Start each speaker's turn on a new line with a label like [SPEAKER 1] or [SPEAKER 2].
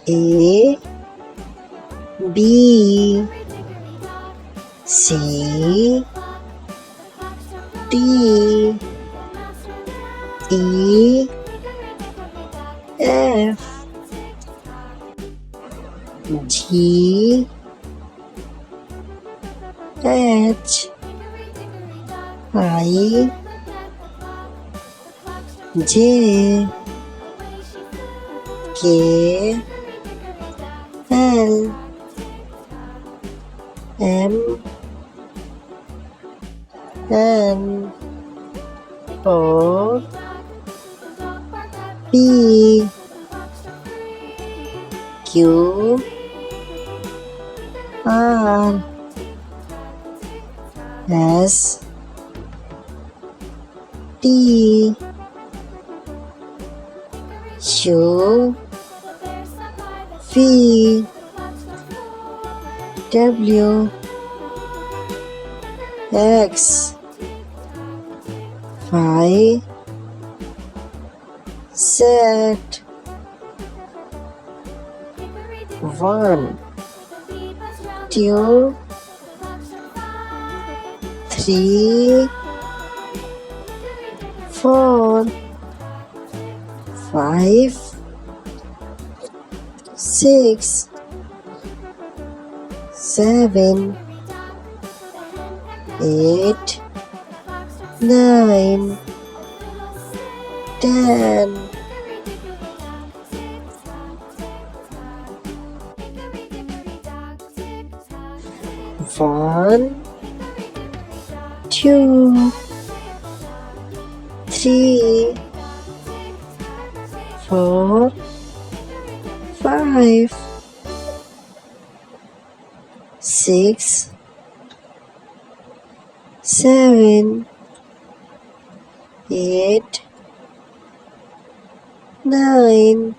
[SPEAKER 1] A B C D E F G H I J K L M N O P Q R S T U V W X Y Z 1 2 3 4 5 6 7 8 9 10 1 2 3 4 5 6 7 8 9